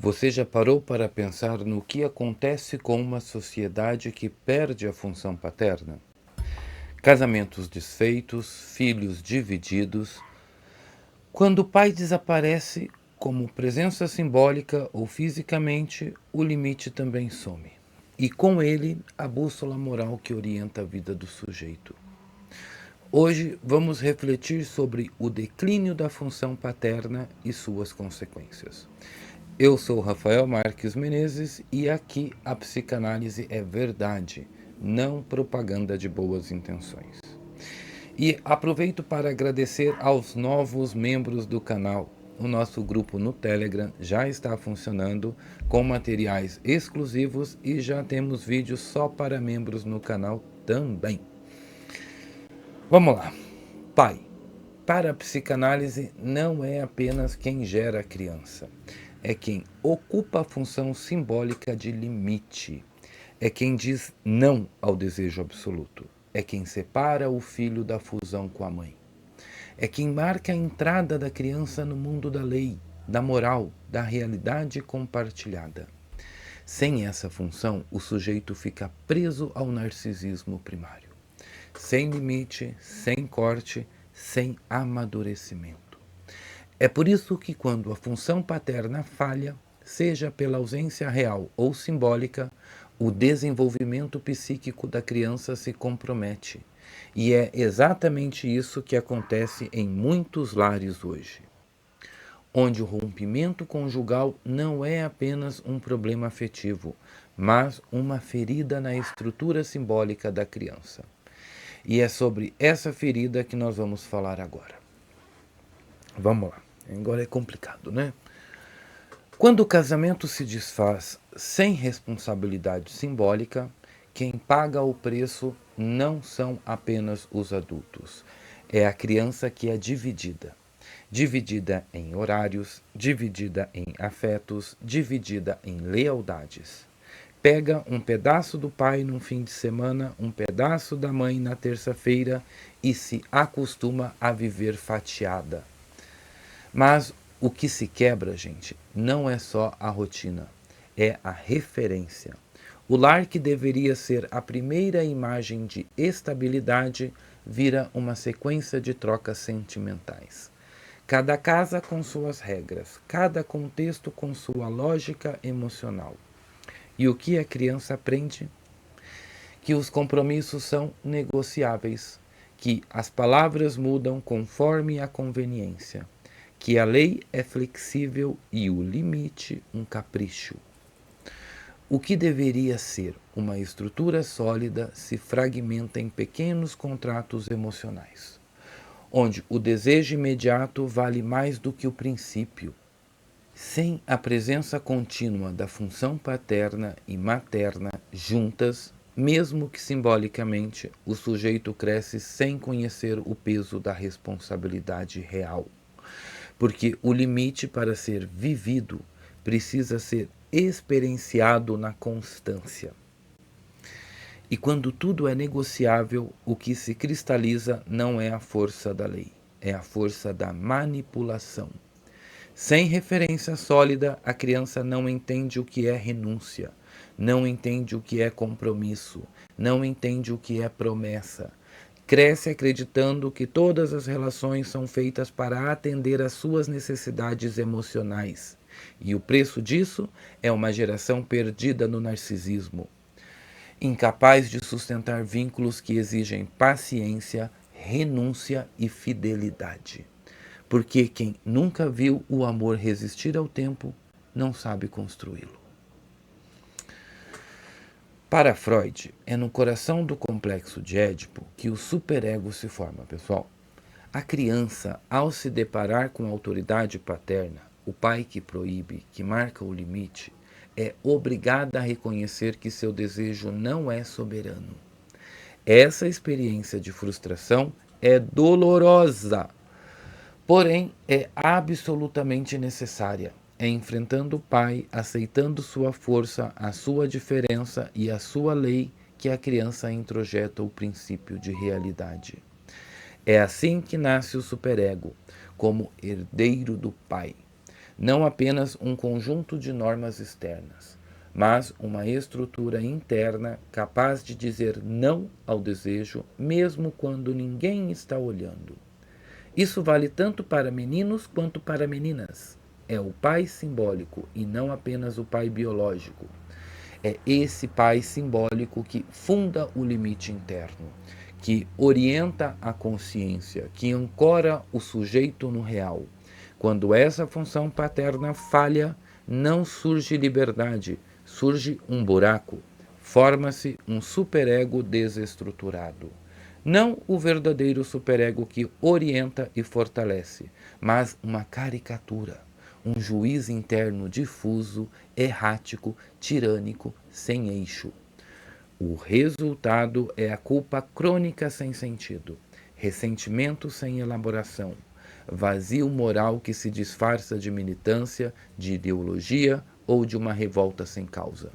Você já parou para pensar no que acontece com uma sociedade que perde a função paterna? Casamentos desfeitos, filhos divididos. Quando o pai desaparece, como presença simbólica ou fisicamente, o limite também some. E com ele, a bússola moral que orienta a vida do sujeito. Hoje vamos refletir sobre o declínio da função paterna e suas consequências. Eu sou Rafael Marques Menezes e aqui a psicanálise é verdade, não propaganda de boas intenções. E aproveito para agradecer aos novos membros do canal. O nosso grupo no Telegram já está funcionando com materiais exclusivos e já temos vídeos só para membros no canal também. Vamos lá. Pai. Para a psicanálise, não é apenas quem gera a criança, é quem ocupa a função simbólica de limite, é quem diz não ao desejo absoluto, é quem separa o filho da fusão com a mãe, é quem marca a entrada da criança no mundo da lei, da moral, da realidade compartilhada. Sem essa função, o sujeito fica preso ao narcisismo primário, sem limite, sem corte, sem amadurecimento. É por isso que quando a função paterna falha, seja pela ausência real ou simbólica, o desenvolvimento psíquico da criança se compromete. E é exatamente isso que acontece em muitos lares hoje, onde o rompimento conjugal não é apenas um problema afetivo, mas uma ferida na estrutura simbólica da criança. E é sobre essa ferida que nós vamos falar agora. Vamos lá. Agora é complicado, né? Quando o casamento se desfaz sem responsabilidade simbólica, quem paga o preço não são apenas os adultos. É a criança que é dividida. Dividida em horários, dividida em afetos, dividida em lealdades. Pega um pedaço do pai no fim de semana, um pedaço da mãe na terça-feira e se acostuma a viver fatiada. Mas o que se quebra, gente, não é só a rotina, é a referência. O lar que deveria ser a primeira imagem de estabilidade vira uma sequência de trocas sentimentais. Cada casa com suas regras, cada contexto com sua lógica emocional. E o que a criança aprende? Que os compromissos são negociáveis, que as palavras mudam conforme a conveniência, que a lei é flexível e o limite um capricho. O que deveria ser uma estrutura sólida se fragmenta em pequenos contratos emocionais, onde o desejo imediato vale mais do que o princípio. Sem a presença contínua da função paterna e materna juntas, mesmo que simbolicamente, o sujeito cresce sem conhecer o peso da responsabilidade real. Porque o limite para ser vivido precisa ser experienciado na constância. E quando tudo é negociável, o que se cristaliza não é a força da lei, é a força da manipulação. Sem referência sólida, a criança não entende o que é renúncia, não entende o que é compromisso, não entende o que é promessa. Cresce acreditando que todas as relações são feitas para atender às suas necessidades emocionais. E o preço disso é uma geração perdida no narcisismo, incapaz de sustentar vínculos que exigem paciência, renúncia e fidelidade. Porque quem nunca viu o amor resistir ao tempo, não sabe construí-lo. Para Freud, é no coração do complexo de Édipo que o superego se forma, pessoal. A criança, ao se deparar com a autoridade paterna, o pai que proíbe, que marca o limite, é obrigada a reconhecer que seu desejo não é soberano. Essa experiência de frustração é dolorosa, porém é absolutamente necessária. É enfrentando o pai, aceitando sua força, a sua diferença e a sua lei que a criança introjeta o princípio de realidade. É assim que nasce o superego, como herdeiro do pai. não apenas um conjunto de normas externas, mas uma estrutura interna capaz de dizer não ao desejo, mesmo quando ninguém está olhando. Isso vale tanto para meninos quanto para meninas. É o pai simbólico e não apenas o pai biológico. É esse pai simbólico que funda o limite interno, que orienta a consciência, que ancora o sujeito no real. Quando essa função paterna falha, não surge liberdade, surge um buraco. Forma-se um superego desestruturado. Não o verdadeiro superego que orienta e fortalece, mas uma caricatura, um juiz interno difuso, errático, tirânico, sem eixo. O resultado é a culpa crônica sem sentido, ressentimento sem elaboração, vazio moral que se disfarça de militância, de ideologia ou de uma revolta sem causa.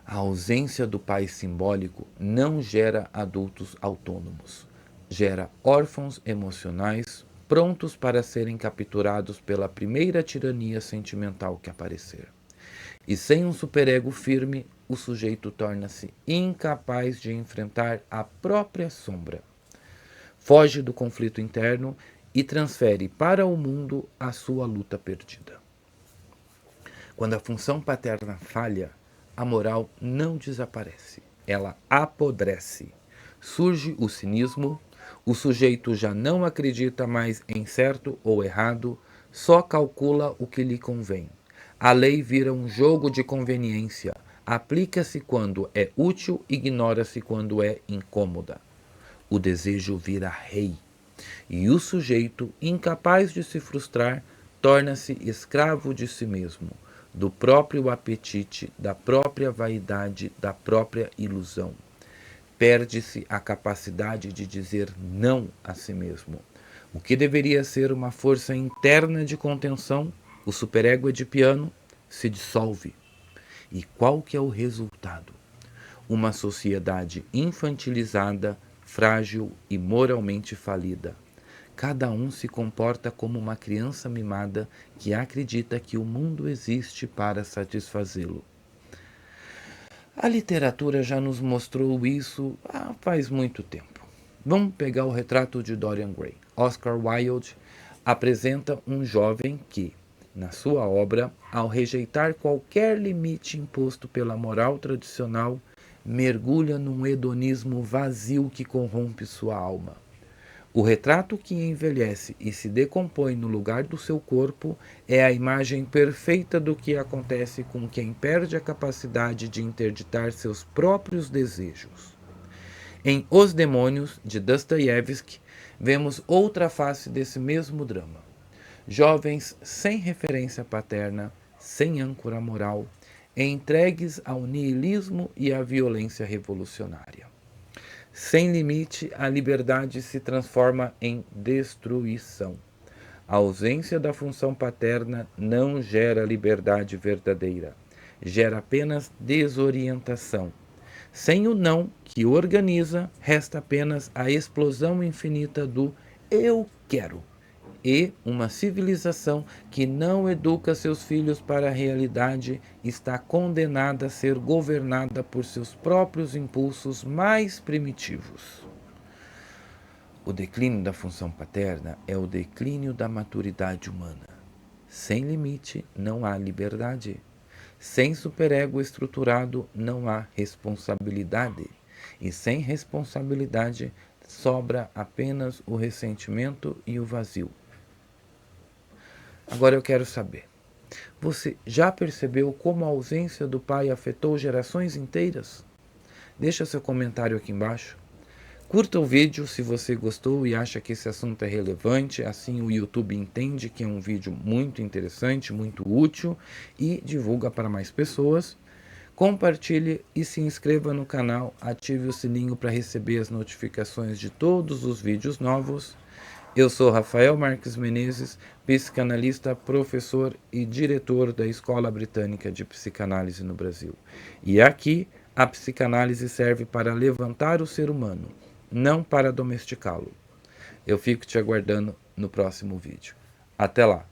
A ausência do pai simbólico não gera adultos autônomos, gera órfãos emocionais prontos para serem capturados pela primeira tirania sentimental que aparecer. E sem um superego firme, o sujeito torna-se incapaz de enfrentar a própria sombra. Foge do conflito interno e transfere para o mundo a sua luta perdida. Quando a função paterna falha, a moral não desaparece, ela apodrece. Surge o cinismo, o sujeito já não acredita mais em certo ou errado, só calcula o que lhe convém. A lei vira um jogo de conveniência, aplica-se quando é útil, ignora-se quando é incômoda. O desejo vira rei, e o sujeito, incapaz de se frustrar, torna-se escravo de si mesmo, do próprio apetite, da própria vaidade, da própria ilusão. Perde-se a capacidade de dizer não a si mesmo. O que deveria ser uma força interna de contenção, o superego edipiano, se dissolve. E qual que é o resultado? Uma sociedade infantilizada, frágil e moralmente falida. Cada um se comporta como uma criança mimada que acredita que o mundo existe para satisfazê-lo. A literatura já nos mostrou isso faz muito tempo. Vamos pegar o retrato de Dorian Gray. Oscar Wilde apresenta um jovem que, na sua obra, ao rejeitar qualquer limite imposto pela moral tradicional, mergulha num hedonismo vazio que corrompe sua alma. O retrato que envelhece e se decompõe no lugar do seu corpo é a imagem perfeita do que acontece com quem perde a capacidade de interditar seus próprios desejos. Em Os Demônios, de Dostoiévski, vemos outra face desse mesmo drama. Jovens sem referência paterna, sem âncora moral, entregues ao niilismo e à violência revolucionária. Sem limite, a liberdade se transforma em destruição. A ausência da função paterna não gera liberdade verdadeira, gera apenas desorientação. Sem o não que organiza, resta apenas a explosão infinita do eu quero. E uma civilização que não educa seus filhos para a realidade está condenada a ser governada por seus próprios impulsos mais primitivos. O declínio da função paterna é o declínio da maturidade humana. Sem limite não há liberdade. Sem superego estruturado não há responsabilidade. E sem responsabilidade sobra apenas o ressentimento e o vazio. Agora eu quero saber, você já percebeu como a ausência do pai afetou gerações inteiras? Deixa seu comentário aqui embaixo. Curta o vídeo se você gostou e acha que esse assunto é relevante, assim o YouTube entende que é um vídeo muito interessante, muito útil e divulga para mais pessoas. Compartilhe e se inscreva no canal, ative o sininho para receber as notificações de todos os vídeos novos. Eu sou Rafael Marques Menezes, psicanalista, professor e diretor da Escola Britânica de Psicanálise no Brasil. E aqui, a psicanálise serve para levantar o ser humano, não para domesticá-lo. Eu fico te aguardando no próximo vídeo. Até lá!